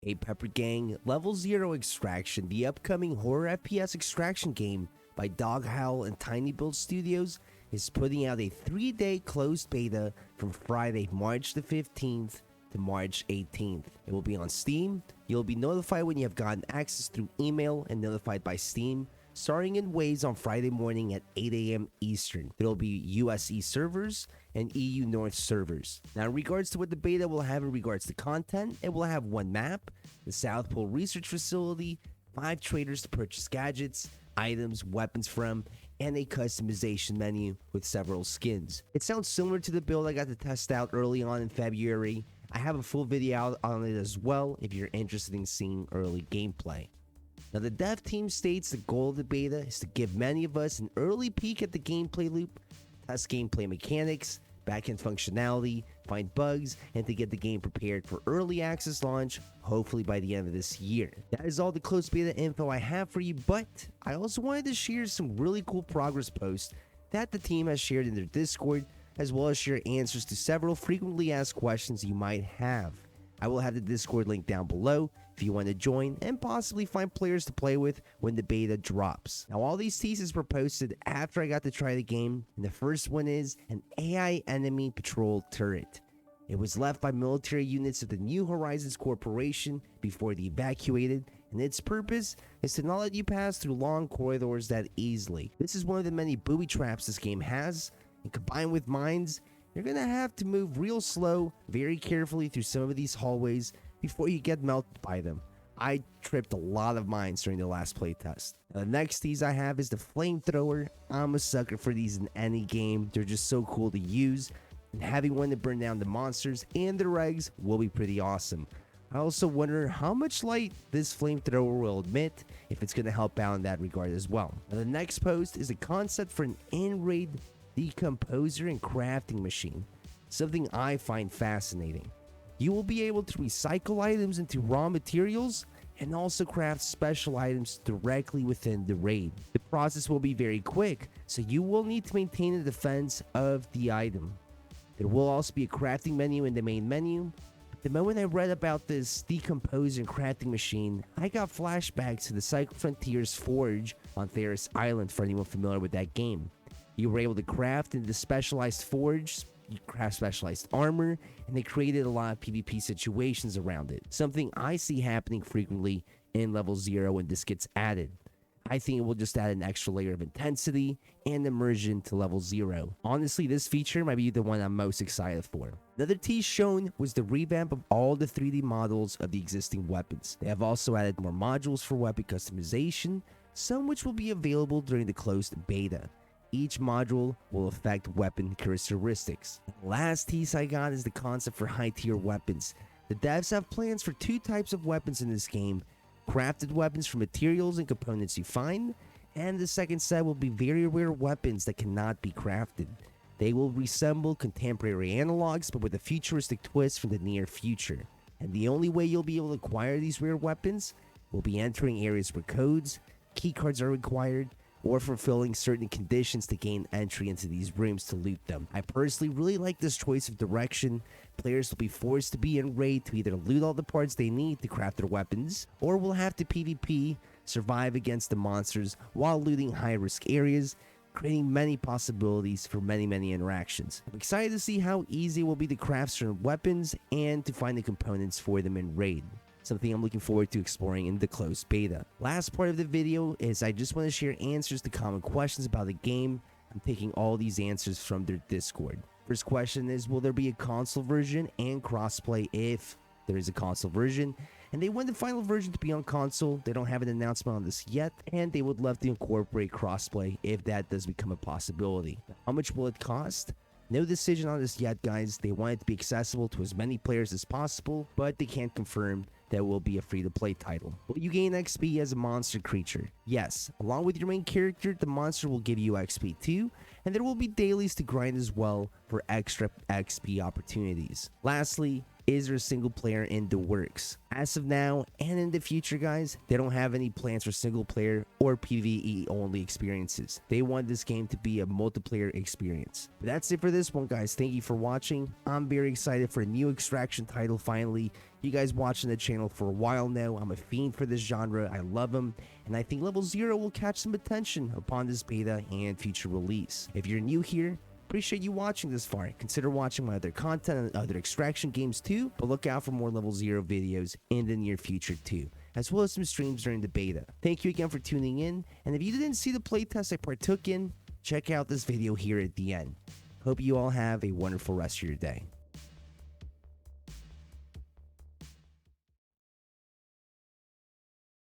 Hey Pepper Gang, Level 0 Extraction, the upcoming horror FPS extraction game by Dog Howl and Tiny Build Studios, is putting out a 3-day closed beta from Friday, March the 15th to March 18th. It will be on Steam. You'll be notified when you have gotten access through email and notified by Steam, starting in waves on Friday morning at 8 a.m. Eastern. There will be US East servers and EU North servers. Now, in regards to what the beta will have in regards to content, it will have one map, the South Pole Research Facility, 5 traders to purchase gadgets, items, weapons from, and a customization menu with several skins. It sounds similar to the build I got to test out early on in February. I have a full video out on it as well if you're interested in seeing early gameplay. Now, the dev team states the goal of the beta is to give many of us an early peek at the gameplay loop, test gameplay mechanics, backend functionality, find bugs, and to get the game prepared for early access launch, hopefully by the end of this year. That is all the closed beta info I have for you, but I also wanted to share some really cool progress posts that the team has shared in their Discord, as well as share answers to several frequently asked questions you might have. I will have the Discord link down below if you want to join and possibly find players to play with when the beta drops. Now, all these teases were posted after I got to try the game, and the first one is an AI enemy patrol turret. It was left by military units of the New Horizons Corporation before they evacuated, and its purpose is to not let you pass through long corridors that easily. This is one of the many booby traps this game has, and combined with mines, you're gonna have to move real slow, very carefully through some of these hallways before you get melted by them. I tripped a lot of mines during the last playtest. The next tease I have is the flamethrower. I'm a sucker for these in any game. They're just so cool to use, and having one to burn down the monsters and their eggs will be pretty awesome. I also wonder how much light this flamethrower will emit, if it's gonna help out in that regard as well. Now, the next post is a concept for an in-raid decomposer and crafting machine, something I find fascinating. You will be able to recycle items into raw materials and also craft special items directly within the raid. The process will be very quick, so you will need to maintain the defense of the item. There will also be a crafting menu in the main menu. The moment I read about this decomposer and crafting machine, I got flashbacks to the Cycle Frontiers Forge on Theris Island, for anyone familiar with that game. You were able to craft in the specialized forge, you craft specialized armor, and they created a lot of PvP situations around it. Something I see happening frequently in level 0 when this gets added. I think it will just add an extra layer of intensity and immersion to level 0. Honestly, this feature might be the one I'm most excited for. Another tease shown was the revamp of all the 3D models of the existing weapons. They have also added more modules for weapon customization, some which will be available during the closed beta. Each module will affect weapon characteristics. The last tease I got is the concept for high tier weapons. The devs have plans for 2 types of weapons in this game: crafted weapons from materials and components you find, and the second set will be very rare weapons that cannot be crafted. They will resemble contemporary analogs but with a futuristic twist from the near future. And the only way you'll be able to acquire these rare weapons will be entering areas where codes, keycards are required, or fulfilling certain conditions to gain entry into these rooms to loot them. I personally really like this choice of direction. Players will be forced to be in raid to either loot all the parts they need to craft their weapons, or will have to PvP, survive against the monsters while looting high-risk areas, creating many possibilities for many interactions. I'm excited to see how easy it will be to craft certain weapons and to find the components for them in raid. Something I'm looking forward to exploring in the closed beta. Last part of the video is I just want to share answers to common questions about the game. I'm taking all these answers from their Discord. First question is, will there be a console version and crossplay if there is a console version? And they want the final version to be on console. They don't have an announcement on this yet, and they would love to incorporate crossplay if that does become a possibility. How much will it cost? No decision on this yet, guys. They want it to be accessible to as many players as possible, but they can't confirm that it will be a free-to-play title. Will you gain XP as a monster creature? Yes. Along with your main character, the monster will give you XP too, and there will be dailies to grind as well for extra XP opportunities. Lastly, is there single player in the works? As of now and in the future, guys, they don't have any plans for single player or PvE only experiences. They want this game to be a multiplayer experience. But that's it for this one, guys. Thank you for watching. I'm very excited for a new Extraction title finally. You guys watching the channel for a while now. I'm a fiend for this genre. I love them, and I think Level 0 will catch some attention upon this beta and future release. If you're new here, appreciate you watching this far. Consider watching my other content and other Extraction games too, but look out for more Level 0 videos in the near future too, as well as some streams during the beta. Thank you again for tuning in, and if you didn't see the playtest I partook in, check out this video here at the end. Hope you all have a wonderful rest of your day.